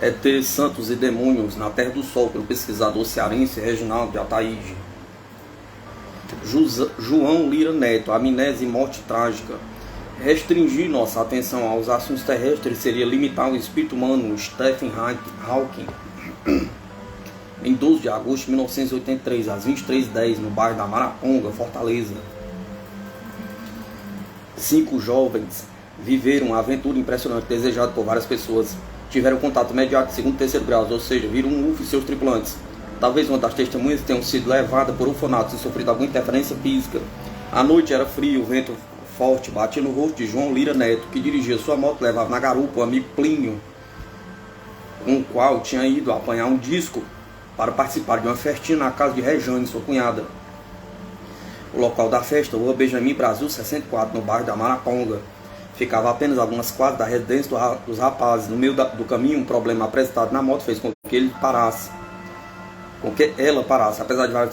ET, Santos e Demônios na Terra do Sol, pelo pesquisador cearense Reginaldo Ataíde. João Lira Neto, Amnésia e Morte Trágica. Restringir nossa atenção aos assuntos terrestres seria limitar o espírito humano. Stephen Hawking. Em 12 de agosto de 1983, às 23h10, no bairro da Maraponga, Fortaleza. 5 jovens viveram uma aventura impressionante desejada por várias pessoas. Tiveram contato imediato de segundo e terceiro graus, ou seja, viram um UFO e seus tripulantes. Talvez uma das testemunhas tenham sido levada por ufonatos e sofrido alguma interferência física. A noite era fria, o vento forte batia no rosto de João Lira Neto, que dirigia sua moto e levava na garupa o amigo Plínio, com o qual tinha ido apanhar um disco para participar de uma festinha na casa de Rejane, sua cunhada. O local da festa, Rua Benjamin Brasil 64, no bairro da Maraponga. Ficava apenas algumas quadras da residência dos rapazes. No meio do caminho, um problema apresentado na moto fez com que ela parasse. Apesar de várias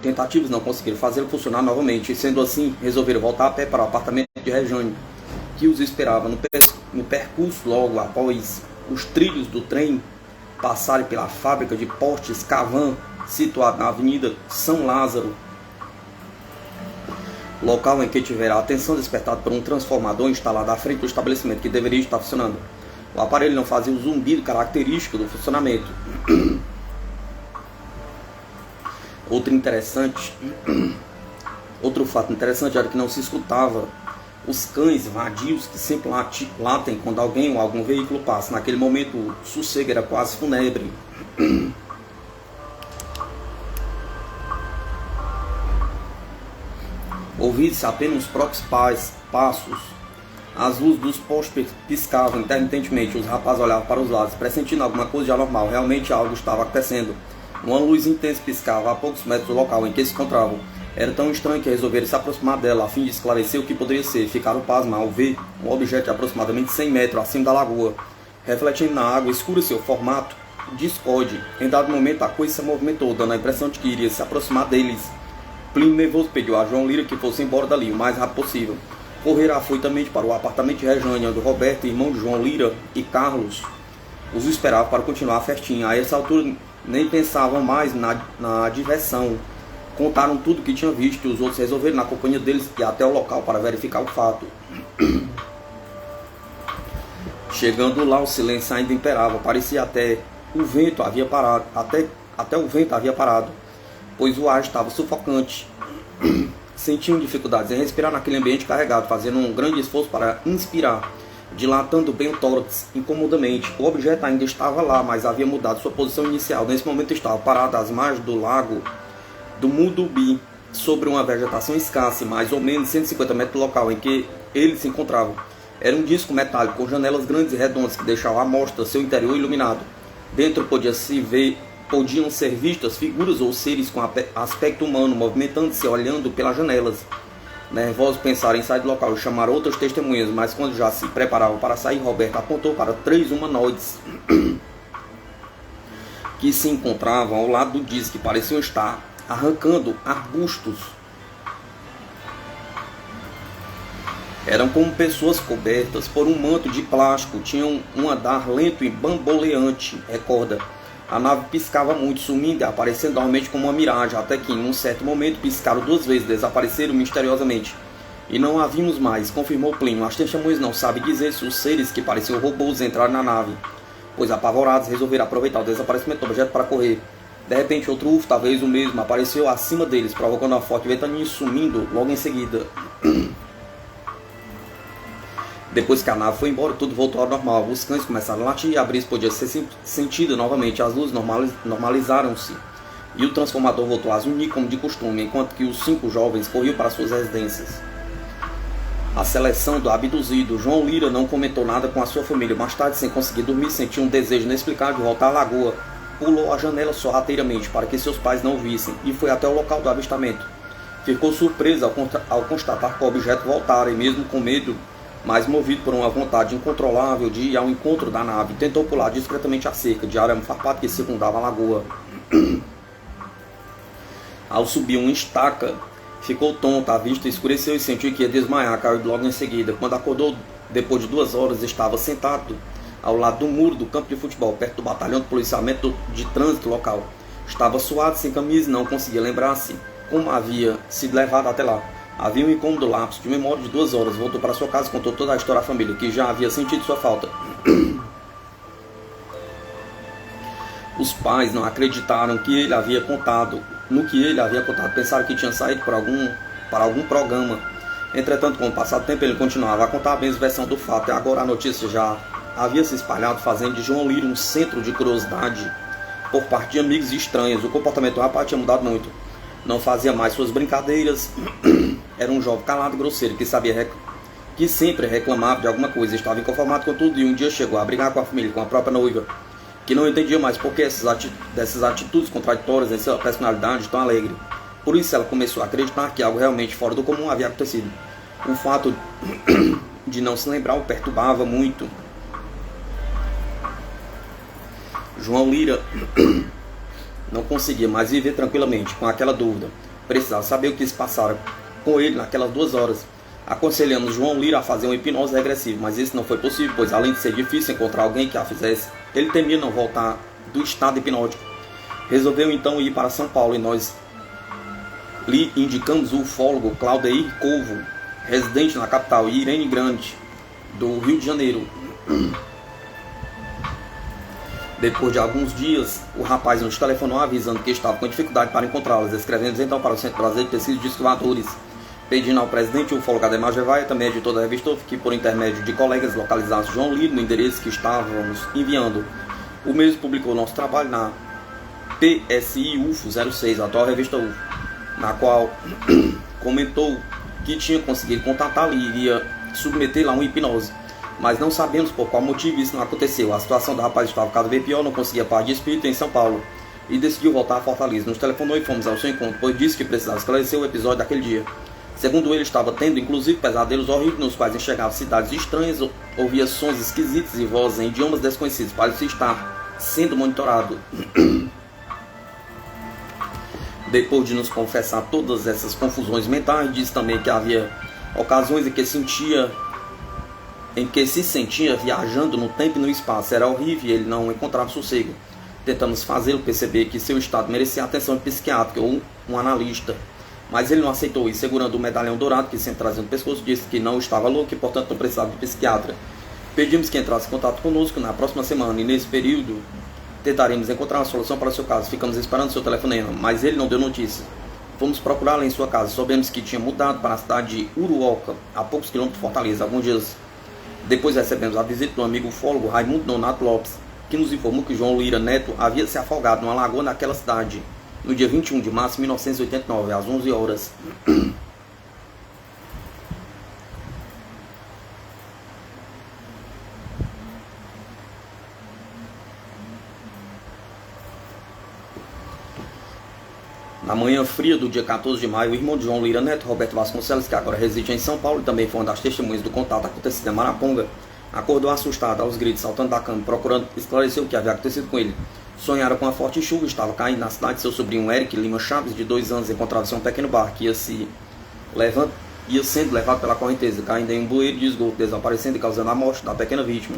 tentativas não conseguiram fazê-lo funcionar novamente. E sendo assim, resolveram voltar a pé para o apartamento de Rejane, que os esperava no percurso logo após os trilhos do trem passarem pela fábrica de postes Cavan, situada na Avenida São Lázaro, local em que tiveram a atenção despertada por um transformador instalado à frente do estabelecimento que deveria estar funcionando. O aparelho não fazia o zumbido característico do funcionamento. Outro fato interessante era que não se escutava os cães vadios que sempre latem quando alguém ou algum veículo passa. Naquele momento o sossego era quase fúnebre. Ouvi-se apenas os próprios passos. As luzes dos postes piscavam intermitentemente. Os rapazes olhavam para os lados, pressentindo alguma coisa de anormal. Realmente algo estava acontecendo. Uma luz intensa piscava a poucos metros do local em que se encontravam. Era tão estranho que resolveram se aproximar dela, a fim de esclarecer o que poderia ser. Ficaram pasmados ao ver um objeto de aproximadamente 100 metros acima da lagoa, refletindo na água escura seu formato discorde. Em dado momento a coisa se movimentou, dando a impressão de que iria se aproximar deles. Plínio nervoso pediu a João Lira que fosse embora dali o mais rápido possível. Correram afoitamente para o apartamento de Rejane, onde Roberto, irmão de João Lira, e Carlos os esperavam para continuar a festinha. A essa altura nem pensavam mais na diversão. Contaram tudo o que tinham visto e os outros resolveram, na companhia deles, ir até o local para verificar o fato. Chegando lá, o silêncio ainda imperava. Parecia até o vento havia parado. Até o vento havia parado, pois o ar estava sufocante. Sentiam dificuldades em respirar naquele ambiente carregado, fazendo um grande esforço para inspirar, dilatando bem o tórax incomodamente. O objeto ainda estava lá, mas havia mudado sua posição inicial. Nesse momento estava parado às margens do lago do Mudubi, sobre uma vegetação escassa, mais ou menos 150 metros do local em que ele se encontrava. Era um disco metálico com janelas grandes e redondas que deixavam à mostra seu interior iluminado. Dentro podiam ser vistas figuras ou seres com aspecto humano, movimentando-se, olhando pelas janelas. Nervosos pensaram em sair do local e chamar outras testemunhas, mas quando já se preparavam para sair, Roberto apontou para 3 humanoides que se encontravam ao lado do disco, que pareciam estar arrancando arbustos. Eram como pessoas cobertas por um manto de plástico, tinham um andar lento e bamboleante. Recorda, a nave piscava muito, sumindo e aparecendo normalmente como uma miragem, até que em um certo momento piscaram 2 vezes, desapareceram misteriosamente. E não a vimos mais, confirmou Plínio. As testemunhas não sabem dizer se os seres que pareciam robôs entraram na nave, pois apavorados resolveram aproveitar o desaparecimento do objeto para correr. De repente outro UFO, talvez o mesmo, apareceu acima deles, provocando uma forte ventania e sumindo logo em seguida. Depois que a nave foi embora, tudo voltou ao normal. Os cães começaram a latir e a brisa podia ser sentida novamente. As luzes normalizaram-se e o transformador voltou a zunir como de costume, enquanto que os 5 jovens corriam para suas residências. A seleção do abduzido. João Lira não comentou nada com a sua família. Mais tarde, sem conseguir dormir, sentiu um desejo inexplicável de voltar à lagoa. Pulou a janela sorrateiramente para que seus pais não o vissem e foi até o local do avistamento. Ficou surpreso ao constatar que o objeto voltara, e mesmo com medo, mas movido por uma vontade incontrolável de ir ao encontro da nave, tentou pular discretamente a cerca de arame farpado que circundava a lagoa. Ao subir uma estaca, ficou tonto, a vista escureceu e sentiu que ia desmaiar, caiu logo em seguida. Quando acordou, depois de 2 horas, estava sentado ao lado do muro do campo de futebol, perto do batalhão de policiamento de trânsito local. Estava suado, sem camisa e não conseguia lembrar-se como havia sido levado até lá. Havia um incômodo lapso de memória de 2 horas. Voltou para sua casa e contou toda a história à família, que já havia sentido sua falta. Os pais não acreditaram no que ele havia contado. Pensaram que tinha saído para algum programa. Entretanto, com o passar do tempo, ele continuava a contar a mesma versão do fato. E agora a notícia já havia se espalhado, fazendo de João Lira um centro de curiosidade por parte de amigos e estranhos. O comportamento do rapaz tinha mudado muito. Não fazia mais suas brincadeiras. Era um jovem calado e grosseiro que sempre reclamava de alguma coisa. Estava inconformado com tudo e um dia chegou a brigar com a família, com a própria noiva, que não entendia mais por que dessas atitudes contraditórias em sua personalidade tão alegre. Por isso ela começou a acreditar que algo realmente fora do comum havia acontecido. O fato de não se lembrar o perturbava muito. João Lira não conseguia mais viver tranquilamente com aquela dúvida. Precisava saber o que se passara com ele naquelas 2 horas. Aconselhamos João Lira a fazer uma hipnose regressiva, mas isso não foi possível, pois além de ser difícil encontrar alguém que a fizesse, ele temia não voltar do estado hipnótico. Resolveu então ir para São Paulo e nós lhe indicamos o ufólogo Claudeir Covo, residente na capital, e Irene Grande, do Rio de Janeiro. Depois de alguns dias, o rapaz nos telefonou avisando que estava com dificuldade para encontrá-las. Escrevemos então para o Centro Brasileiro de Pesquisa de Escovadores, pedindo ao presidente, o ufólogo Ademar Jevaia, também editor da revista UFO, que por intermédio de colegas localizasse João Lira no endereço que estávamos enviando. O mesmo publicou nosso trabalho na PSI UFO 06, a atual revista UFO, na qual comentou que tinha conseguido contatá-lo e iria submetê-lo a uma hipnose. Mas não sabemos por qual motivo isso não aconteceu. A situação do rapaz estava cada vez pior, não conseguia paz de espírito em São Paulo e decidiu voltar a Fortaleza. Nos telefonou e fomos ao seu encontro, pois disse que precisava esclarecer o episódio daquele dia. Segundo ele, estava tendo inclusive pesadelos horríveis nos quais enxergava cidades estranhas, ouvia sons esquisitos e vozes em idiomas desconhecidos. Parecia estar sendo monitorado. Depois de nos confessar todas essas confusões mentais, disse também que havia ocasiões em que se sentia viajando no tempo e no espaço. Era horrível e ele não encontrava sossego. Tentamos fazê-lo perceber que seu estado merecia atenção psiquiátrica ou um analista, mas ele não aceitou e, segurando o medalhão dourado que sempre trazia no pescoço, disse que não estava louco e, portanto, não precisava de psiquiatra. Pedimos que entrasse em contato conosco na próxima semana e, nesse período, tentaremos encontrar uma solução para o seu caso. Ficamos esperando seu telefonema, mas ele não deu notícia. Fomos procurá-lo em sua casa. Soubemos que tinha mudado para a cidade de Uruoca, a poucos quilômetros de Fortaleza. Alguns dias depois recebemos a visita do amigo ufólogo Raimundo Nonato Lopes, que nos informou que João Lira Neto havia se afogado numa lagoa naquela cidade, no dia 21 de março de 1989, às 11 horas. Na manhã fria do dia 14 de maio, o irmão de João Lira Neto, Roberto Vasconcelos, que agora reside em São Paulo e também foi uma das testemunhas do contato acontecido em Maraponga, acordou assustado aos gritos, saltando da cama, procurando esclarecer o que havia acontecido com ele. Sonharam com a forte chuva, estava caindo na cidade. Seu sobrinho Eric Lima Chaves, de 2 anos, encontrava-se em um pequeno barco que ia sendo levado pela correnteza, caindo em um bueiro de esgoto, desaparecendo e causando a morte da pequena vítima.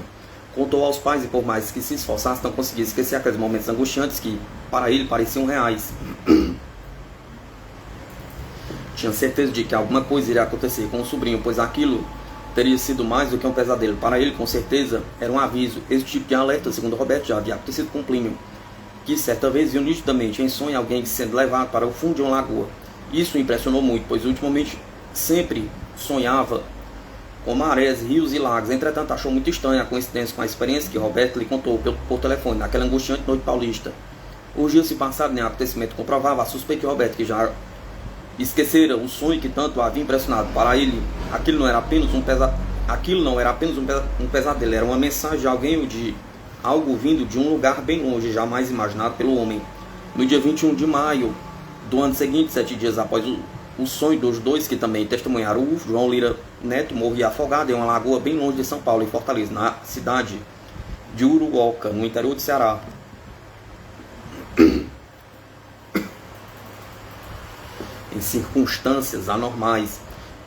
Contou aos pais e, por mais que se esforçasse, não conseguia esquecer aqueles momentos angustiantes que, para ele, pareciam reais. Tinha certeza de que alguma coisa iria acontecer com o sobrinho, pois aquilo teria sido mais do que um pesadelo. Para ele, com certeza, era um aviso. Esse tipo de alerta, segundo Roberto, já havia acontecido com Plínio, que certa vez viu nitidamente em sonho alguém sendo levado para o fundo de uma lagoa. Isso o impressionou muito, pois ultimamente sempre sonhava com marés, rios e lagos. Entretanto, achou muito estranha a coincidência com a experiência que Roberto lhe contou por telefone naquela angustiante noite paulista. Os dias se passaram, nem acontecimento comprovava a suspeita de Roberto, que já esquecera o sonho que tanto o havia impressionado. Para ele, aquilo não era apenas um pesadelo, era uma mensagem de alguém ou de algo vindo de um lugar bem longe, jamais imaginado pelo homem. No dia 21 de maio do ano seguinte, 7 dias após o sonho dos dois que também testemunharam o UFO, João Lira Neto morria afogado em uma lagoa bem longe de São Paulo, em Fortaleza, na cidade de Uruoca, no interior do Ceará. Em circunstâncias anormais,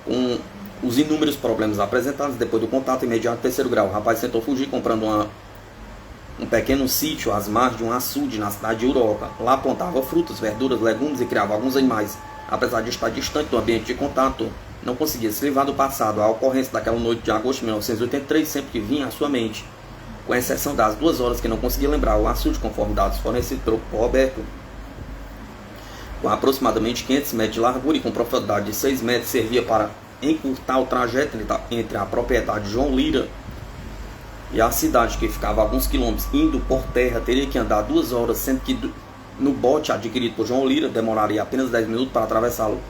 com os inúmeros problemas apresentados depois do contato imediato do terceiro grau. O rapaz tentou fugir comprando um pequeno sítio às margens de um açude na cidade de Uroca. Lá plantava frutas, verduras, legumes e criava alguns animais. Apesar de estar distante do ambiente de contato, não conseguia se livrar do passado. A ocorrência daquela noite de agosto de 1983 sempre que vinha à sua mente, com exceção das 2 horas que não conseguia lembrar. O açude, conforme dados fornecidos por Roberto, com aproximadamente 500 metros de largura e com profundidade de 6 metros, servia para encurtar o trajeto entre a propriedade de João Lira e a cidade, que ficava a alguns quilômetros. Indo por terra, teria que andar 2 horas, sendo que no bote adquirido por João Lira demoraria apenas 10 minutos para atravessá-lo.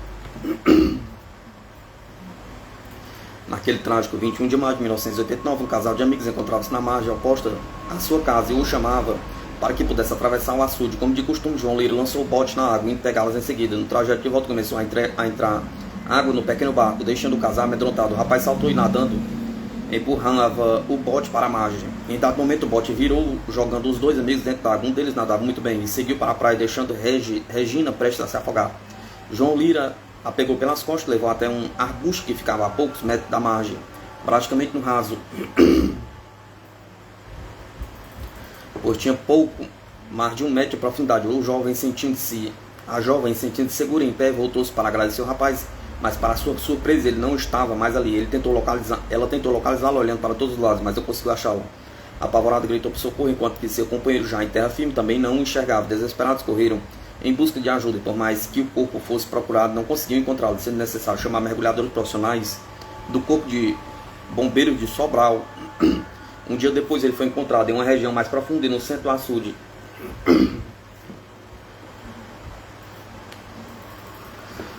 Naquele trágico 21 de maio de 1989, um casal de amigos encontrava-se na margem oposta à sua casa e o chamava para que pudesse atravessar o açude. Como de costume, João Lira lançou o bote na água, indo pegá-las em seguida. No trajeto de volta começou a entrar água no pequeno barco, deixando o casal amedrontado. O rapaz saltou e, nadando, empurrava o bote para a margem. Em dado momento, o bote virou, jogando os 2 amigos dentro da água. Um deles nadava muito bem e seguiu para a praia, deixando Regina prestes a se afogar. João Lira a pegou pelas costas, levou até um arbusto que ficava a poucos metros da margem, praticamente no raso, pois tinha pouco mais de 1 metro de profundidade. A jovem, sentindo-se segura em pé, voltou-se para agradecer o rapaz, mas para sua surpresa ele não estava mais ali. Ela tentou localizá-lo olhando para todos os lados, mas não conseguiu achá-lo. Apavorado, gritou por socorro, enquanto que seu companheiro, já em terra firme, também não o enxergava. Desesperados, correram em busca de ajuda, e por mais que o corpo fosse procurado, não conseguiam encontrá-lo, sendo necessário chamar mergulhadores profissionais do Corpo de Bombeiros de Sobral. Um dia depois ele foi encontrado em uma região mais profunda e no centro do açude.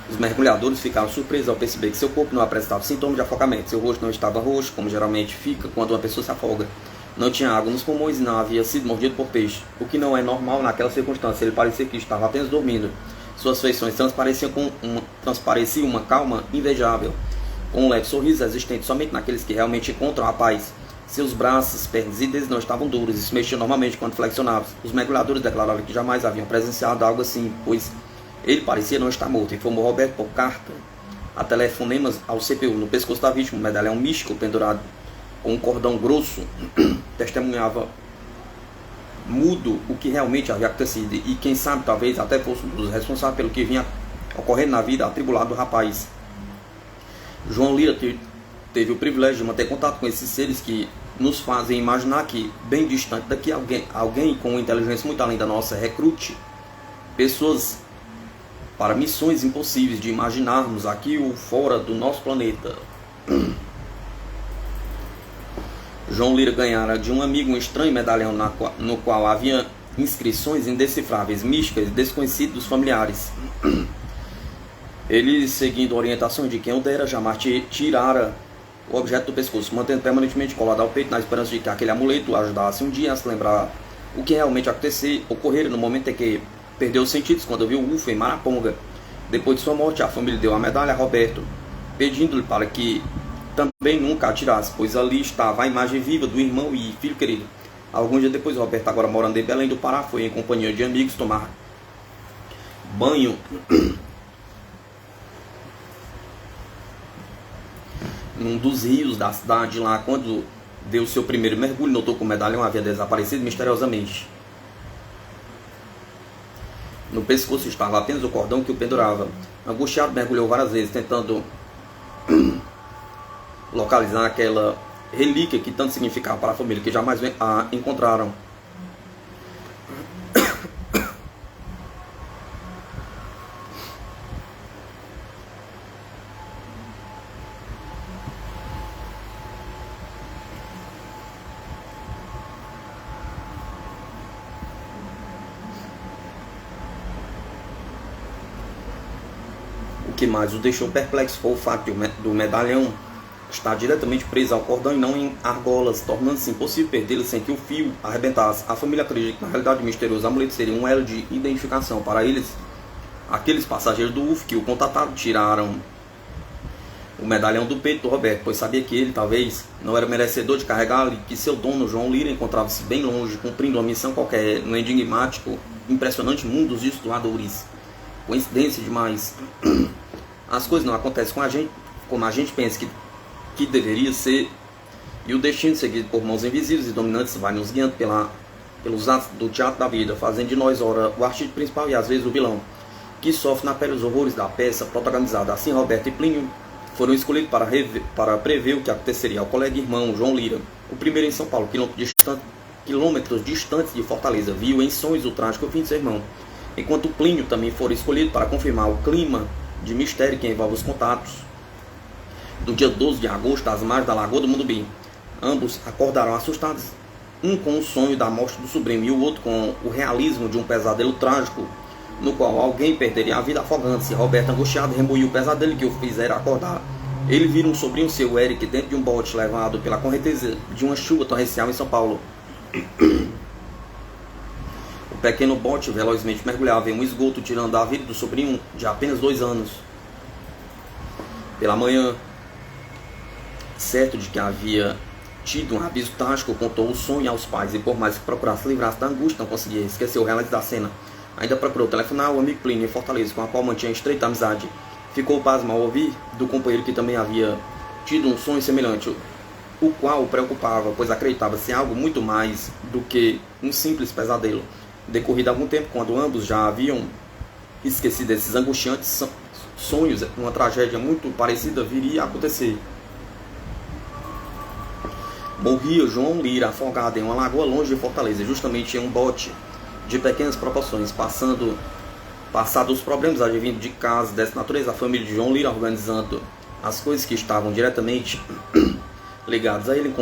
Os mergulhadores ficaram surpresos ao perceber que seu corpo não apresentava sintomas de afogamento. Seu rosto não estava roxo, como geralmente fica quando uma pessoa se afoga. Não tinha água nos pulmões e não havia sido mordido por peixe, o que não é normal naquela circunstância. Ele parecia que estava apenas dormindo. Suas feições transpareciam uma calma invejável, com um leve sorriso existente somente naqueles que realmente encontram a paz. Seus braços, pernas e dedos não estavam duros e se mexiam normalmente quando flexionavam. Os mergulhadores declararam que jamais haviam presenciado algo assim, pois ele parecia não estar morto. Informou Roberto por carta a telefonemas ao CPU. No pescoço da vítima, um medalhão místico pendurado com um cordão grosso testemunhava mudo o que realmente havia acontecido, e quem sabe talvez até fosse um dos responsáveis pelo que vinha ocorrendo na vida atribulada do rapaz. João Lira teve o privilégio de manter contato com esses seres que nos fazem imaginar que, bem distante daqui, alguém com uma inteligência muito além da nossa recrute pessoas para missões impossíveis de imaginarmos aqui ou fora do nosso planeta. João Lira ganhara de um amigo um estranho medalhão no qual havia inscrições indecifráveis, místicas e desconhecidas dos familiares. Ele, seguindo a orientação de quem o dera, jamais tirara o objeto do pescoço, mantendo permanentemente colado ao peito na esperança de que aquele amuleto o ajudasse um dia a se lembrar o que realmente ocorrera no momento em que perdeu os sentidos quando viu o UFO em Maraponga. Depois de sua morte, a família deu a medalha a Roberto, pedindo-lhe para que também nunca atirasse, pois ali estava a imagem viva do irmão e filho querido. Alguns dias depois, Roberto, agora morando em Belém do Pará, foi em companhia de amigos tomar banho num dos rios da cidade. Lá, quando deu seu primeiro mergulho, notou que o medalhão havia desaparecido misteriosamente. No pescoço estava apenas o cordão que o pendurava. Angustiado, mergulhou várias vezes, tentando localizar aquela relíquia que tanto significava para a família, que jamais a encontraram. O que mais o deixou perplexo foi o fato do medalhão estar diretamente preso ao cordão e não em argolas, tornando-se impossível perdê-lo sem que o fio arrebentasse. A família acredita que na realidade o misterioso amuleto seria um elo de identificação para eles. Aqueles passageiros do UFO que o contataram tiraram o medalhão do peito do Roberto, pois sabia que ele talvez não era merecedor de carregá-lo e que seu dono, João Lira, encontrava-se bem longe, cumprindo uma missão qualquer no enigmático, impressionante mundo dos exploradores. Coincidência demais. As coisas não acontecem com a gente como a gente pensa que deveria ser, e o destino seguido por mãos invisíveis e dominantes vai nos guiando pela pelos atos do teatro da vida, fazendo de nós, ora, o artista principal e às vezes o vilão, que sofre na pele os horrores da peça protagonizada. Assim, Roberto e Plínio foram escolhidos para prever o que aconteceria ao colega irmão João Lira. O primeiro em São Paulo, quilômetros distantes de Fortaleza, viu em sonhos o trágico fim de seu irmão, enquanto Plínio também foi escolhido para confirmar o clima de mistério que envolve os contatos do dia 12 de agosto às margens da Lagoa do Mundubi. Ambos acordaram assustados, um com o sonho da morte do sobrinho e o outro com o realismo de um pesadelo trágico no qual alguém perderia a vida afogando-se. Roberto, angustiado, remoía o pesadelo que o fizera acordar. Ele vira um sobrinho seu, Eric, dentro de um bote levado pela correnteza de uma chuva torrencial em São Paulo. O pequeno bote velozmente mergulhava em um esgoto, tirando a vida do sobrinho de apenas 2 anos. Pela manhã, certo de que havia tido um aviso trágico, contou o sonho aos pais e, por mais que procurasse livrar-se da angústia, não conseguia esquecer o relance da cena. Ainda procurou telefonar ao amigo Plínio em Fortaleza, com a qual mantinha estreita amizade. Ficou pasmo ao ouvir do companheiro que também havia tido um sonho semelhante, o qual o preocupava, pois acreditava ser algo muito mais do que um simples pesadelo. Decorrido algum tempo, quando ambos já haviam esquecido esses angustiantes sonhos, uma tragédia muito parecida viria a acontecer. Morria João Lira afogado em uma lagoa longe de Fortaleza, justamente em um bote de pequenas proporções. Passados os problemas advindos de casos dessa natureza, a família de João Lira, organizando as coisas que estavam diretamente ligadas a ele,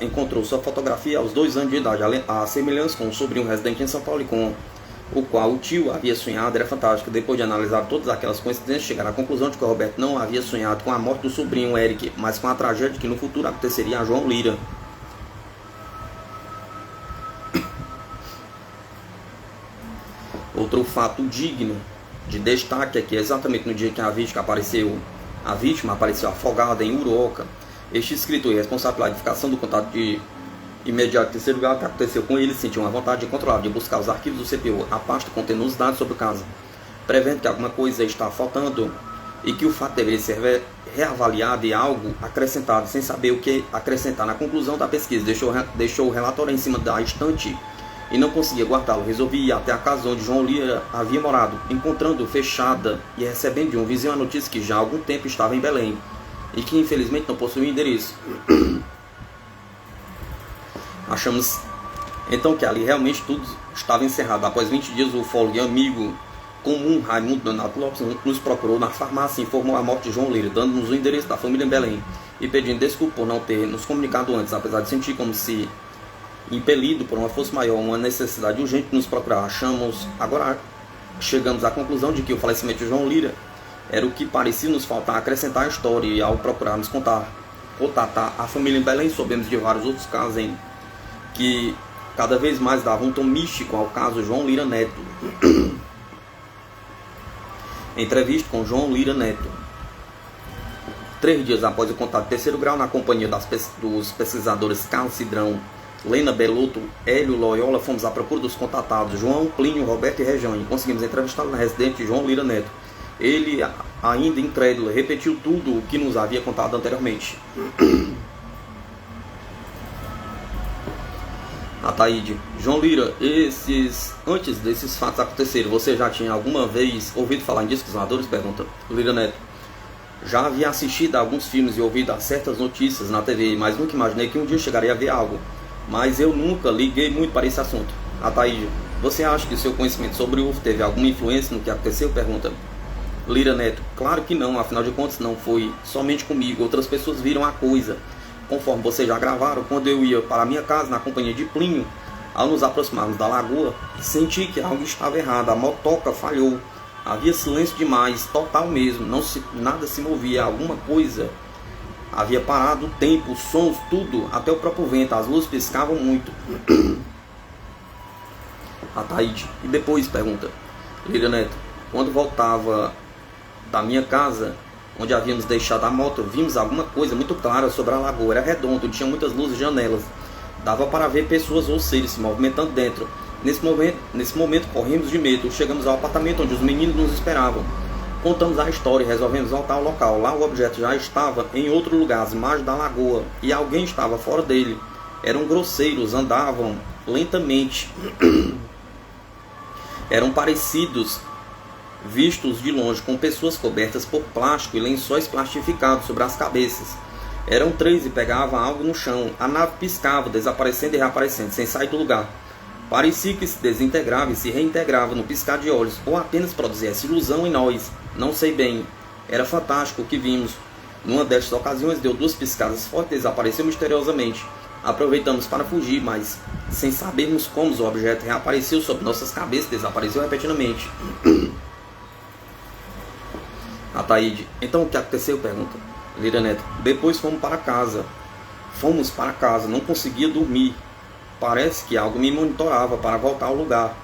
encontrou sua fotografia aos 2 anos de idade. A semelhança com o sobrinho residente em São Paulo e com o qual o tio havia sonhado era fantástica. Depois de analisar todas aquelas coincidências, chegaram à conclusão de que o Roberto não havia sonhado com a morte do sobrinho Eric, mas com a tragédia que no futuro aconteceria a João Lira. Outro fato digno de destaque é que exatamente no dia que a vítima apareceu afogada em Uruoca, este escritor, responsável pela edificação do contato de imediato em terceiro lugar, que aconteceu com ele, sentiu uma vontade incontrolável de buscar os arquivos do CPU, a pasta contendo os dados sobre o caso, prevendo que alguma coisa está faltando e que o fato deveria ser reavaliado e algo acrescentado, sem saber o que acrescentar. Na conclusão da pesquisa, deixou o relatório em cima da estante e não conseguia guardá-lo. Resolvi ir até a casa onde João Lira havia morado, encontrando fechada e recebendo de um vizinho a notícia que já há algum tempo estava em Belém e que infelizmente não possuía endereço. Achamos então que ali realmente tudo estava encerrado. Após 20 dias, o ufólogo e amigo comum Raimundo Donato Lopes nos procurou na farmácia e informou a morte de João Lira, dando-nos o endereço da família em Belém e pedindo desculpa por não ter nos comunicado antes, apesar de sentir como se impelido por uma força maior, uma necessidade urgente de nos procurar. Chegamos à conclusão de que o falecimento de João Lira era o que parecia nos faltar acrescentar à história, e ao procurarmos contatar a família em Belém, soubemos de vários outros casos que cada vez mais davam um tom místico ao caso João Lira Neto. Entrevista com João Lira Neto. 3 dias após o contato de terceiro grau, na companhia dos pesquisadores Carlos Cidrão, Lena Belotto, Hélio Loyola, fomos à procura dos contatados João, Plínio, Roberto e Regiane. Conseguimos entrevistá-lo na residência de João Lira Neto. Ele, ainda incrédulo, repetiu tudo o que nos havia contado anteriormente. Ataíde: João Lira, antes desses fatos acontecerem, você já tinha alguma vez ouvido falar em discos voadores? Pergunta Lira Neto. Já havia assistido a alguns filmes e ouvido a certas notícias na TV, mas nunca imaginei que um dia chegaria a ver algo. Mas eu nunca liguei muito para esse assunto. Ataíde: você acha que seu conhecimento sobre o UFO teve alguma influência no que aconteceu? Pergunta Lira Neto. Claro que não, afinal de contas não foi somente comigo, outras pessoas viram a coisa. Conforme vocês já gravaram, quando eu ia para a minha casa na companhia de Plínio, ao nos aproximarmos da lagoa, senti que algo estava errado. A motoca falhou, havia silêncio demais, total mesmo, nada se movia, alguma coisa havia parado o tempo, os sons, tudo, até o próprio vento, as luzes piscavam muito. Ataíde: e depois? Pergunta Lira Neto. Quando voltava da minha casa, onde havíamos deixado a moto, vimos alguma coisa muito clara sobre a lagoa. Era redondo, tinha muitas luzes e janelas, dava para ver pessoas ou seres se movimentando dentro. Nesse momento corremos de medo. Chegamos ao apartamento onde os meninos nos esperavam. Contamos a história e resolvemos voltar ao local. Lá o objeto já estava em outro lugar, às margens da lagoa, e alguém estava fora dele. Eram grosseiros, andavam lentamente. Eram parecidos, vistos de longe, com pessoas cobertas por plástico e lençóis plastificados sobre as cabeças. Eram 3 e pegavam algo no chão. A nave piscava, desaparecendo e reaparecendo, sem sair do lugar. Parecia que se desintegrava e se reintegrava no piscar de olhos, ou apenas produzia essa ilusão em nós. Não sei bem. Era fantástico o que vimos. Numa destas ocasiões deu 2 piscadas fortes e desapareceu misteriosamente. Aproveitamos para fugir, mas, sem sabermos como, o objeto reapareceu sobre nossas cabeças e desapareceu repentinamente. Ataíde: então o que aconteceu? Pergunta. Lira Neto: depois fomos para casa. Não conseguia dormir. Parece que algo me monitorava para voltar ao lugar.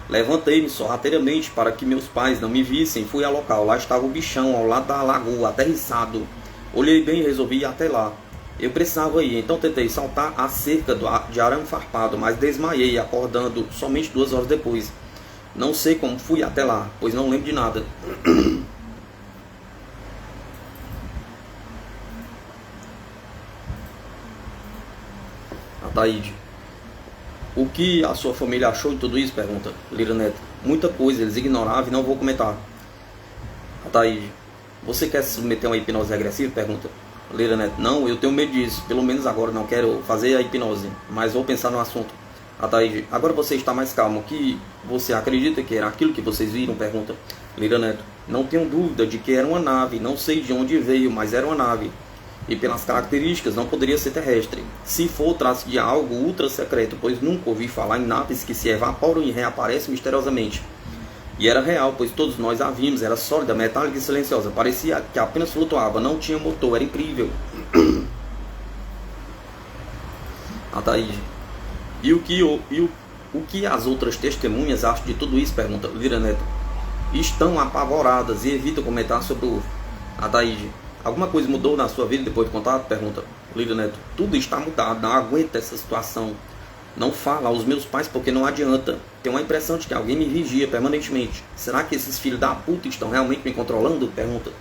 Levantei-me sorrateiramente para que meus pais não me vissem. Fui ao local. Lá estava o bichão ao lado da lagoa, aterrissado. Olhei bem e resolvi ir até lá. Eu precisava ir, então tentei saltar a cerca de arame farpado, mas desmaiei, acordando somente 2 horas depois. Não sei como fui até lá, pois não lembro de nada. Ataíde: o que a sua família achou de tudo isso? Pergunta. Lira Neto: muita coisa, eles ignoravam e não vou comentar. Ataíde: você quer se submeter a uma hipnose regressiva? Pergunta. Lira Neto: não, eu tenho medo disso, pelo menos agora não quero fazer a hipnose, mas vou pensar no assunto. Ataíde: agora você está mais calmo, o que você acredita que era aquilo que vocês viram? Pergunta. Lira Neto: não tenho dúvida de que era uma nave, não sei de onde veio, mas era uma nave. E pelas características não poderia ser terrestre. Se for, trata-se de algo ultra secreto, pois nunca ouvi falar em naves que se evaporam e reaparecem misteriosamente. E era real, pois todos nós a vimos, era sólida, metálica e silenciosa. Parecia que apenas flutuava, não tinha motor, era incrível. Ataíde: e o que as outras testemunhas acham de tudo isso? Pergunta. Lira Neto: estão apavoradas e evitam comentar sobre o UFO. Ataíde: alguma coisa mudou na sua vida depois do contato? Pergunta. Lira Neto: tudo está mudado, não aguento essa situação. Não fala aos meus pais porque não adianta. Tenho uma impressão de que alguém me vigia permanentemente. Será que esses filhos da puta estão realmente me controlando? Pergunta.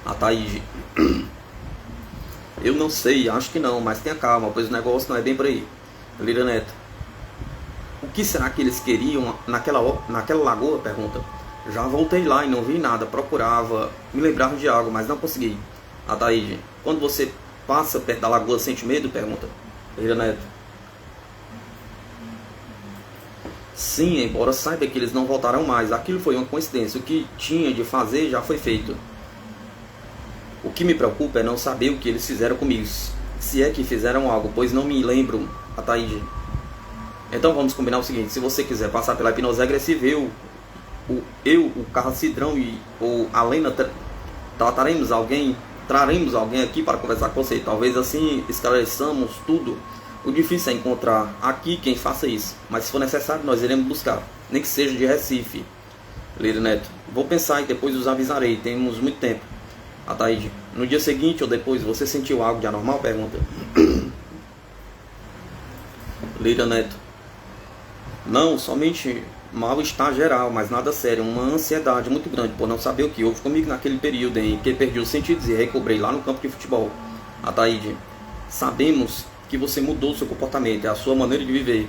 Ataíde: eu não sei, acho que não, mas tenha calma, pois o negócio não é bem por aí. Lira Neto: o que será que eles queriam naquela lagoa? Pergunta. Já voltei lá e não vi nada, procurava me lembrar de algo, mas não consegui. Ataíde: quando você passa perto da lagoa, sente medo? Pergunta. Lira Neto: sim, embora saiba que eles não voltarão mais. Aquilo foi uma coincidência. O que tinha de fazer já foi feito. O que me preocupa é não saber o que eles fizeram comigo. Se é que fizeram algo, pois não me lembro. Ataíde: então vamos combinar o seguinte. Se você quiser passar pela hipnose regressiva, o Carracidrão ou a Lena traremos alguém aqui para conversar com você. Talvez assim esclareçamos tudo. O difícil é encontrar aqui quem faça isso, mas se for necessário nós iremos buscar, nem que seja de Recife. Lira Neto: vou pensar e depois os avisarei, temos muito tempo. Ataíde: no dia seguinte ou depois você sentiu algo de anormal? Pergunta. Lira Neto: não, somente mal-estar geral, mas nada sério, uma ansiedade muito grande por não saber o que houve comigo naquele período em que perdi os sentidos e recobrei lá no campo de futebol. Ataíde: sabemos que você mudou seu comportamento, é a sua maneira de viver.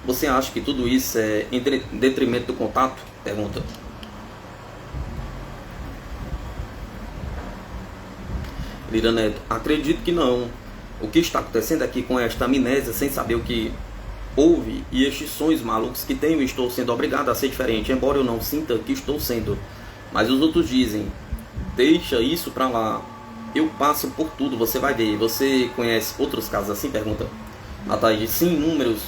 Você acha que tudo isso é em detrimento do contato? Pergunta. Lira Neto: acredito que não. O que está acontecendo aqui com esta amnésia, sem saber o que houve, e estes sonhos malucos que tenho, estou sendo obrigado a ser diferente, embora eu não sinta que estou sendo. Mas os outros dizem: deixa isso pra lá, eu passo por tudo, você vai ver. Você conhece outros casos assim? Pergunta. Ataíde: sim, números.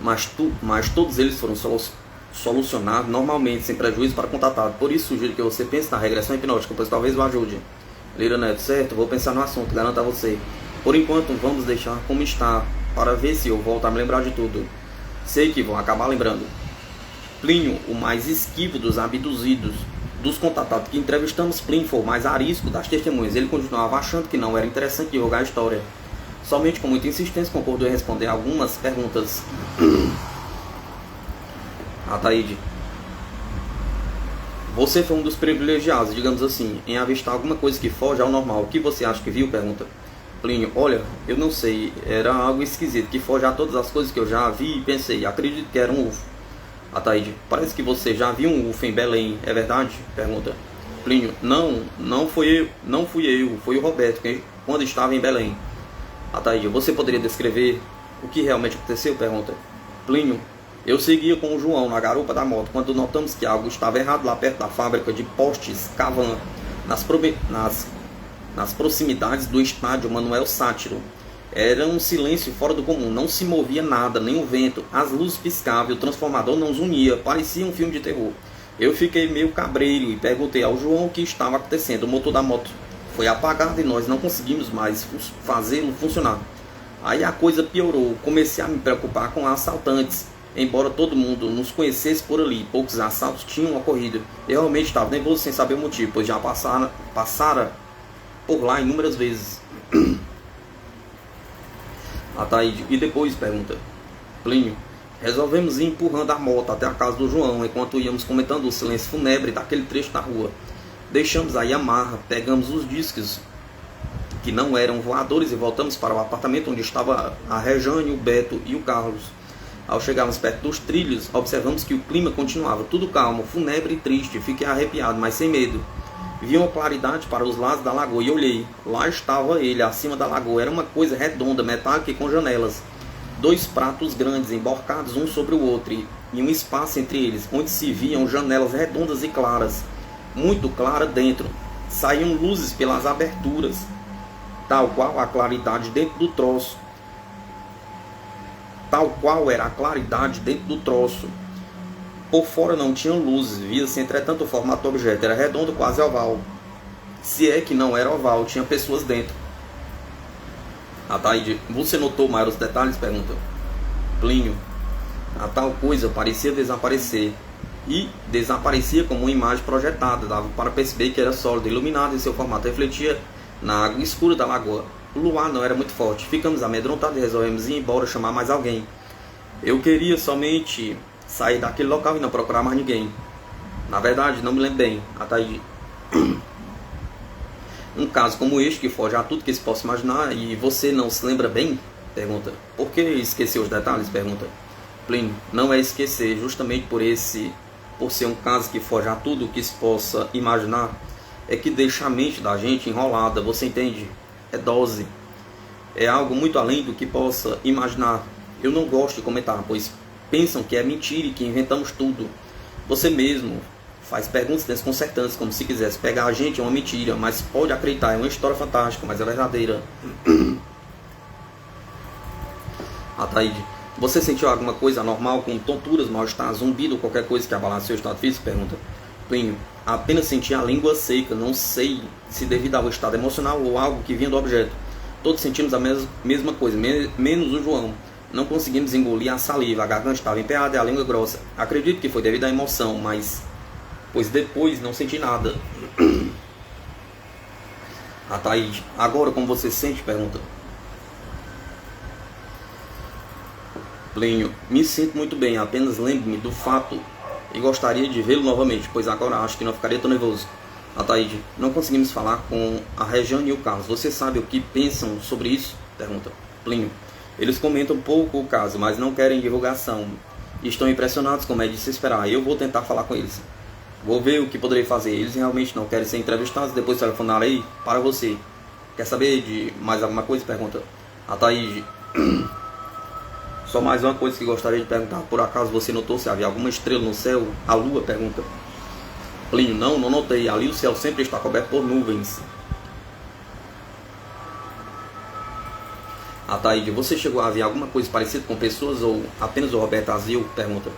Mas todos eles foram solucionados normalmente, sem prejuízo para o contatado. Por isso sugiro que você pense na regressão hipnótica, pois talvez o ajude. Lira Neto: certo, vou pensar no assunto, garanto a você. Por enquanto, vamos deixar como está, para ver se eu volto a me lembrar de tudo. Sei que vou acabar lembrando. Plínio, o mais esquivo dos abduzidos, dos contatados que entrevistamos, Plínio foi o mais arisco das testemunhas. Ele continuava achando que não era interessante divulgar a história. Somente com muita insistência concordou em responder algumas perguntas. Ataíde: Você foi um dos privilegiados, digamos assim, em avistar alguma coisa que foge ao normal. O que você acha que viu? Pergunta Plínio. Olha, eu não sei, era algo esquisito, que foge a todas as coisas que eu já vi e pensei. Acredito que era um UFO. Ataíde, parece que você já viu um UFO em Belém, é verdade? Pergunta Plínio. Não fui eu, foi o Roberto, quando estava em Belém. Ataíde, você poderia descrever o que realmente aconteceu? Pergunta Plínio. Eu seguia com o João na garupa da moto quando notamos que algo estava errado lá perto da fábrica de postes Cavan, nas proximidades do estádio Manuel Sátiro. Era um silêncio fora do comum, não se movia nada, nem o vento, as luzes piscavam e o transformador não zunia, parecia um filme de terror. Eu fiquei meio cabreiro e perguntei ao João o que estava acontecendo. O motor da moto foi apagado e nós não conseguimos mais fazê-lo funcionar. Aí a coisa piorou, comecei a me preocupar com assaltantes. Embora todo mundo nos conhecesse por ali, poucos assaltos tinham ocorrido. Eu realmente estava nervoso sem saber o motivo, pois já passara por lá inúmeras vezes. Ataíde, e depois? Pergunta Plínio. Resolvemos ir empurrando a moto até a casa do João, enquanto íamos comentando o silêncio fúnebre daquele trecho da rua. Deixamos a Yamaha, pegamos os discos que não eram voadores e voltamos para o apartamento onde estava a Rejane, o Beto e o Carlos. Ao chegarmos perto dos trilhos, observamos que o clima continuava tudo calmo, fúnebre e triste. Fiquei arrepiado, mas sem medo. Vi uma claridade para os lados da lagoa e olhei. Lá estava ele, acima da lagoa. Era uma coisa redonda, metálica e com janelas. 2 pratos grandes, emborcados um sobre o outro, e um espaço entre eles, onde se viam janelas redondas e claras. Muito clara dentro. Saíam luzes pelas aberturas, tal qual a claridade dentro do troço. Tal qual era a claridade dentro do troço. Por fora não tinham luzes, via-se entretanto o formato do objeto, era redondo, quase oval. Se é que não era oval, tinha pessoas dentro. Ataíde, você notou maiores detalhes? Pergunta Plínio. A tal coisa parecia desaparecer, e desaparecia como uma imagem projetada, dava para perceber que era sólido, iluminado, e seu formato refletia na água escura da lagoa. O luar não era muito forte. Ficamos amedrontados e resolvemos ir embora, chamar mais alguém. Eu queria somente sair daquele local e não procurar mais ninguém. Na verdade, não me lembro bem. Ataíde. Um caso como este, que foge a tudo que se possa imaginar, e você não se lembra bem? Pergunta. Por que esqueceu os detalhes? Pergunta Plínio. Não é esquecer, justamente por ser um caso que foge a tudo que se possa imaginar, é que deixa a mente da gente enrolada, você entende? É dose. É algo muito além do que possa imaginar. Eu não gosto de comentar, pois pensam que é mentira e que inventamos tudo. Você mesmo faz perguntas desconcertantes, como se quisesse pegar a gente. É uma mentira, mas pode acreditar, é uma história fantástica, mas é verdadeira. Ataíde, você sentiu alguma coisa anormal, como tonturas, mal-estar, zumbido ou qualquer coisa que abalasse seu estado físico? Pergunta Plínio. Apenas senti a língua seca, não sei se devido ao estado emocional ou algo que vinha do objeto. Todos sentimos a mesma coisa, menos o João. Não conseguimos engolir a saliva, a garganta estava emperrada e a língua grossa. Acredito que foi devido à emoção, pois depois não senti nada. Ataíde, agora como você se sente? Pergunta Plínio. Me sinto muito bem, apenas lembre-me do fato e gostaria de vê-lo novamente, pois agora acho que não ficaria tão nervoso. Ataíde, não conseguimos falar com a Rejane e o Carlos. Você sabe o que pensam sobre isso? Pergunta Plínio. Eles comentam pouco o caso, mas não querem divulgação. Estão impressionados, como é de se esperar. Eu vou tentar falar com eles. Vou ver o que poderei fazer. Eles realmente não querem ser entrevistados. Depois telefonarei para você. Quer saber de mais alguma coisa? Pergunta Ataíde. Só mais uma coisa que gostaria de perguntar. Por acaso você notou se havia alguma estrela no céu? A lua? Pergunta Plínio. Não notei. Ali o céu sempre está coberto por nuvens. Ataíde, você chegou a ver alguma coisa parecida com pessoas ou apenas o Roberto Azil? Pergunta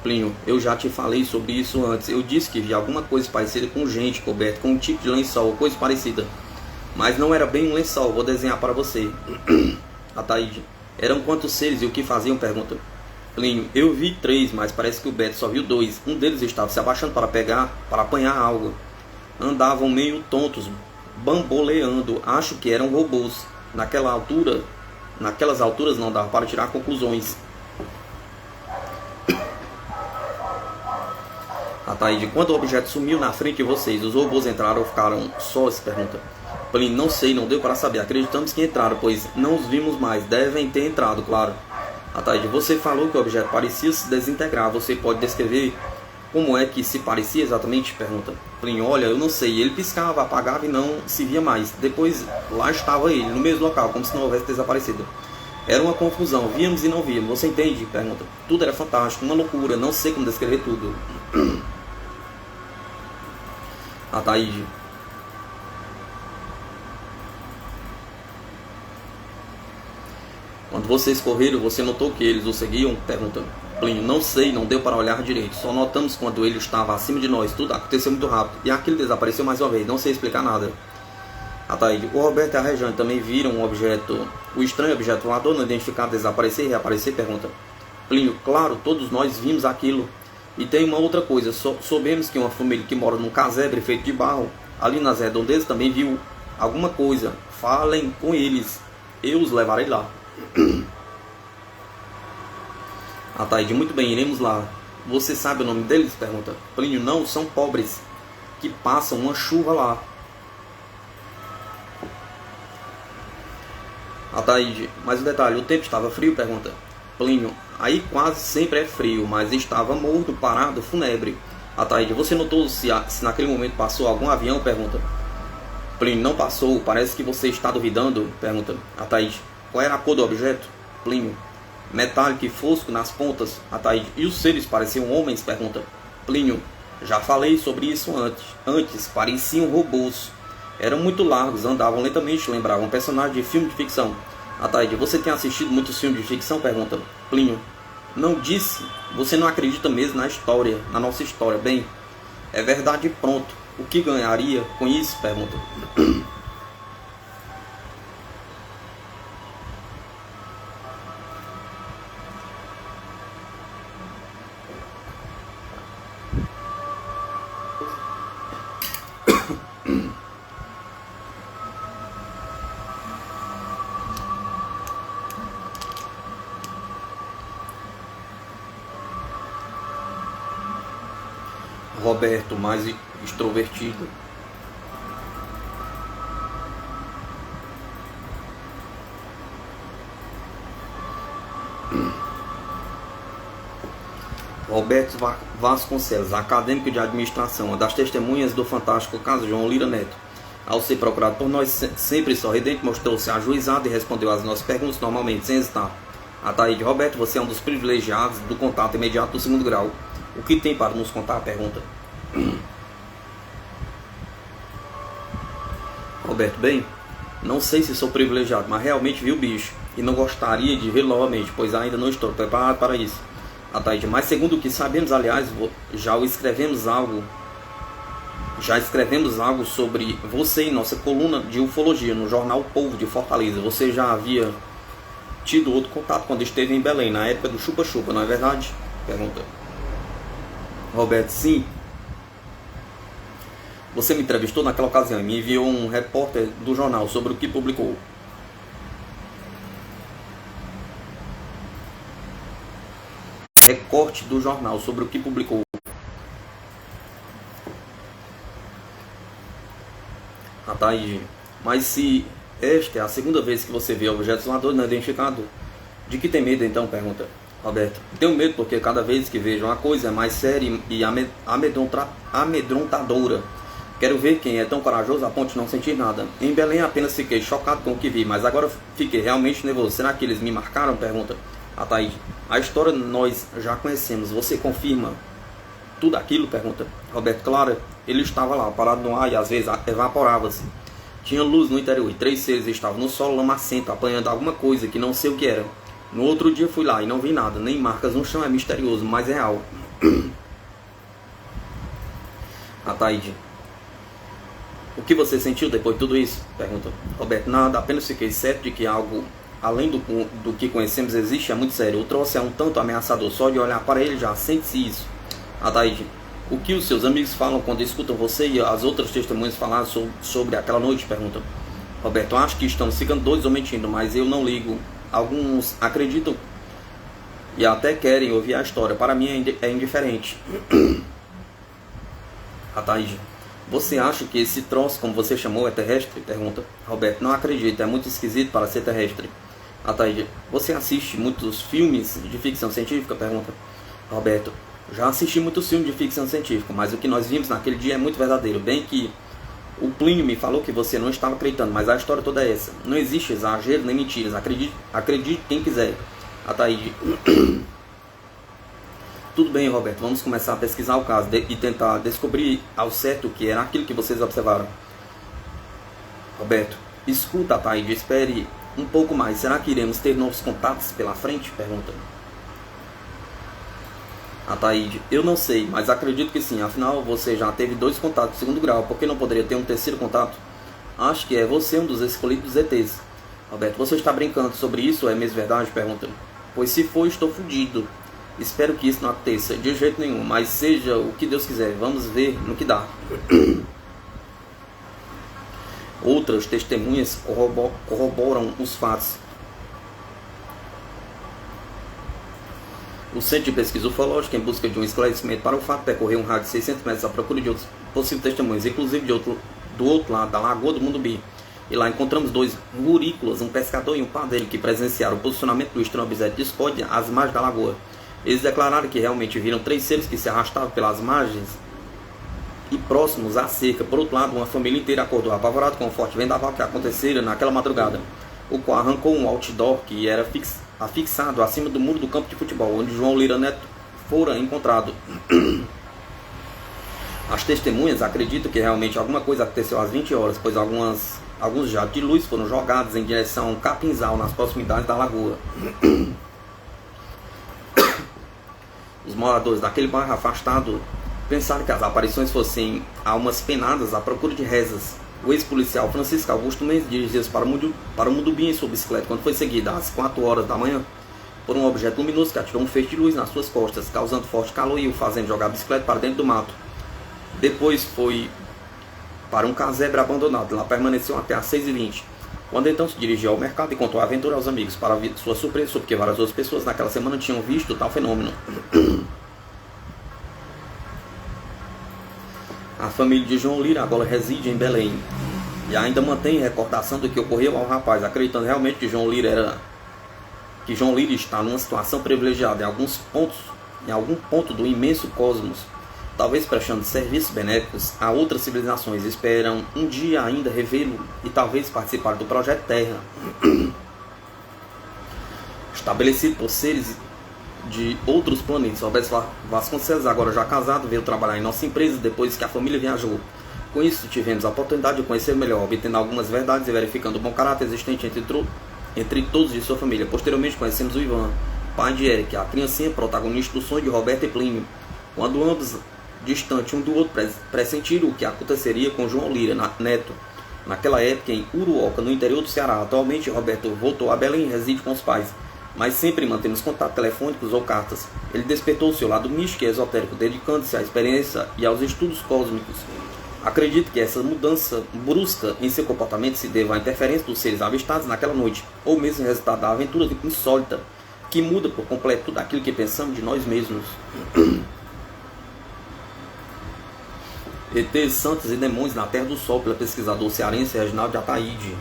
Plínio. Eu já te falei sobre isso antes. Eu disse que vi alguma coisa parecida com gente coberta com um tipo de lençol, coisa parecida. Mas não era bem um lençol. Vou desenhar para você. Ataíde. Eram quantos seres e o que faziam? Pergunta Plínio. Eu vi 3, mas parece que o Beto só viu 2. Um deles estava se abaixando para apanhar algo. Andavam meio tontos, bamboleando. Acho que eram robôs. Naquelas alturas não dava para tirar conclusões. Ataíde, quando o objeto sumiu na frente de vocês, os robôs entraram ou ficaram sós? Pergunta. Plínio, não sei, não deu para saber. Acreditamos que entraram, pois não os vimos mais. Devem ter entrado, claro. Ataíde, você falou que o objeto parecia se desintegrar. Você pode descrever como é que se parecia exatamente? Pergunta. Plínio, olha, eu não sei. Ele piscava, apagava e não se via mais. Depois, lá estava ele, no mesmo local, como se não houvesse desaparecido. Era uma confusão, víamos e não víamos. Você entende? Pergunta. Tudo era fantástico, uma loucura. Não sei como descrever tudo. Ataíde. Quando vocês correram, você notou que eles o seguiam? Pergunta. Plínio, não sei, não deu para olhar direito. Só notamos quando ele estava acima de nós. Tudo aconteceu muito rápido. E aquele desapareceu mais uma vez. Não sei explicar nada. Ataíde, o Roberto e a Rejane também viram o estranho objeto voador não identificado desaparecer e reaparecer? Pergunta. Plínio, claro, todos nós vimos aquilo. E tem uma outra coisa. Soubemos que uma família que mora num casebre feito de barro, ali nas redondezas, também viu alguma coisa. Falem com eles. Eu os levarei lá. Ataíde, muito bem, iremos lá. Você sabe o nome deles? Pergunta. Plínio, não, são pobres que passam uma chuva lá. Ataíde, mas o detalhe, o tempo estava frio? Pergunta. Plínio, aí quase sempre é frio, mas estava morto, parado, fúnebre. Ataíde, você notou se naquele momento passou algum avião? Pergunta. Plínio, não passou, parece que você está duvidando? Pergunta. Ataíde, qual era a cor do objeto? Plínio, metálico e fosco nas pontas. Ataíde, e os seres pareciam homens? Pergunta. Plínio, já falei sobre isso antes pareciam robôs. Eram muito largos, andavam lentamente, lembravam um personagem de filme de ficção. Ataíde, você tem assistido muitos filmes de ficção? Pergunta. Plínio, não disse, você não acredita mesmo na história, na nossa história. Bem, é verdade, pronto. O que ganharia com isso? Pergunta. Roberto, mais extrovertido. Roberto Vasconcelos, acadêmico de administração, uma das testemunhas do fantástico caso João Lira Neto. Ao ser procurado por nós, sempre sorridente, mostrou-se ajuizado e respondeu às nossas perguntas normalmente, sem hesitar. Ataíde, Roberto, você é um dos privilegiados do contato imediato do segundo grau. O que tem para nos contar? Pergunta. Roberto, bem, não sei se sou privilegiado, mas realmente vi o bicho e não gostaria de vê-lo novamente, pois ainda não estou preparado para isso. Ataíde, mas segundo o que sabemos, aliás, já escrevemos algo sobre você em nossa coluna de ufologia no jornal Povo de Fortaleza. Você já havia tido outro contato quando esteve em Belém, na época do chupa-chupa, não é verdade? Pergunta. Roberto, sim. Você me entrevistou naquela ocasião e me enviou um repórter do jornal sobre o que publicou. Recorte do jornal sobre o que publicou. Ataíde, mas se esta é a segunda vez que você vê objetos voadores não identificados, de que tem medo então? Pergunta. Roberto, tenho medo porque cada vez que vejo uma coisa é mais séria e amedrontadora. Quero ver quem é tão corajoso a ponto de não sentir nada. Em Belém apenas fiquei chocado com o que vi, mas agora fiquei realmente nervoso. Será que eles me marcaram? Pergunta. Ataíde, a história nós já conhecemos. Você confirma tudo aquilo? Pergunta. Roberto, claro, ele estava lá, parado no ar e às vezes evaporava-se. Tinha luz no interior e 3 seres estavam no solo lamacento, apanhando alguma coisa que não sei o que era. No outro dia fui lá e não vi nada, nem marcas no chão, é misterioso, mas real. Ataíde, o que você sentiu depois de tudo isso? Pergunta. Roberto, nada, apenas fiquei certo de que algo além do que conhecemos existe, é muito sério. O troço é um tanto ameaçador, só de olhar para ele já sente-se isso. Ataíde, o que os seus amigos falam quando escutam você e as outras testemunhas falar sobre aquela noite? Pergunta. Roberto, acho que estamos ficando doidos ou mentindo, mas eu não ligo. Alguns acreditam e até querem ouvir a história. Para mim é indiferente. Ataíde, você acha que esse troço, como você chamou, é terrestre? Pergunta. Roberto, não acredito, é muito esquisito para ser terrestre. Ataíde, você assiste muitos filmes de ficção científica? Pergunta. Roberto, já assisti muitos filmes de ficção científica, mas o que nós vimos naquele dia é muito verdadeiro. Bem que o Plínio me falou que você não estava acreditando, mas a história toda é essa. Não existe exagero nem mentiras, acredite quem quiser. Ataíde, tudo bem, Roberto, vamos começar a pesquisar o caso e tentar descobrir ao certo o que era aquilo que vocês observaram. Roberto, escuta, Ataíde, espere um pouco mais. Será que iremos ter novos contatos pela frente? Pergunta. Ataíde, eu não sei, mas acredito que sim. Afinal, você já teve 2 contatos de segundo grau. Por que não poderia ter um terceiro contato? Acho que é você um dos escolhidos ETs. Roberto, você está brincando sobre isso? É mesmo verdade? Pergunta. Pois se for, estou fudido. Espero que isso não aconteça de jeito nenhum, mas seja o que Deus quiser. Vamos ver no que dá. Outras testemunhas corroboram os fatos. O Centro de Pesquisa Ufológica, em busca de um esclarecimento para o fato, percorreu um raio de 600 metros à procura de outros possíveis testemunhas, inclusive do outro lado da Lagoa do Mundubi. E lá encontramos 2 rurícolas, um pescador e um padeiro, que presenciaram o posicionamento do estranho objeto de discórdia às margens da lagoa. Eles declararam que realmente viram 3 seres que se arrastavam pelas margens e próximos à cerca. Por outro lado, uma família inteira acordou apavorada com o forte vendaval que acontecera naquela madrugada, o qual arrancou um outdoor que era afixado acima do muro do campo de futebol, onde João Lira Neto fora encontrado. As testemunhas acreditam que realmente alguma coisa aconteceu às 20 horas, pois alguns jatos de luz foram jogados em direção a um capinzal nas proximidades da lagoa. Os moradores daquele bairro afastado pensaram que as aparições fossem almas penadas à procura de rezas. O ex-policial Francisco Augusto Mendes dirigia-se para o Mundubi em sua bicicleta, quando foi seguido às 4 horas da manhã por um objeto luminoso que atirou um feixe de luz nas suas costas, causando forte calor e o fazendo jogar a bicicleta para dentro do mato. Depois foi para um casebre abandonado. Lá permaneceu até às 6h20, quando então se dirigiu ao mercado e contou a aventura aos amigos. Para sua surpresa, porque várias outras pessoas naquela semana tinham visto tal fenômeno. A família de João Lira agora reside em Belém e ainda mantém recordação do que ocorreu ao rapaz, acreditando realmente que João Lira está numa situação privilegiada em algum ponto do imenso cosmos, talvez prestando serviços benéficos a outras civilizações. Esperam um dia ainda revê-lo e talvez participar do projeto Terra, estabelecido por seres de outros planetas. Roberto Vasconcelos, agora já casado, veio trabalhar em nossa empresa depois que a família viajou. Com isso, tivemos a oportunidade de conhecer melhor, obtendo algumas verdades e verificando o bom caráter existente entre todos de sua família. Posteriormente, conhecemos o Ivan, pai de Eric, a criancinha protagonista do sonho de Roberto e Plínio. Quando ambos, distantes um do outro, pressentiram o que aconteceria com João Lira Neto, naquela época em Uruoca, no interior do Ceará. Atualmente, Roberto voltou a Belém e reside com os pais, mas sempre mantemos contatos telefônicos ou cartas. Ele despertou seu lado místico e esotérico, dedicando-se à experiência e aos estudos cósmicos. Acredito que essa mudança brusca em seu comportamento se deva à interferência dos seres avistados naquela noite, ou mesmo resultado da aventura insólita, que muda por completo tudo aquilo que pensamos de nós mesmos. ETs, Santos e Demônios na Terra do Sol, pelo pesquisador cearense Reginaldo de Ataíde.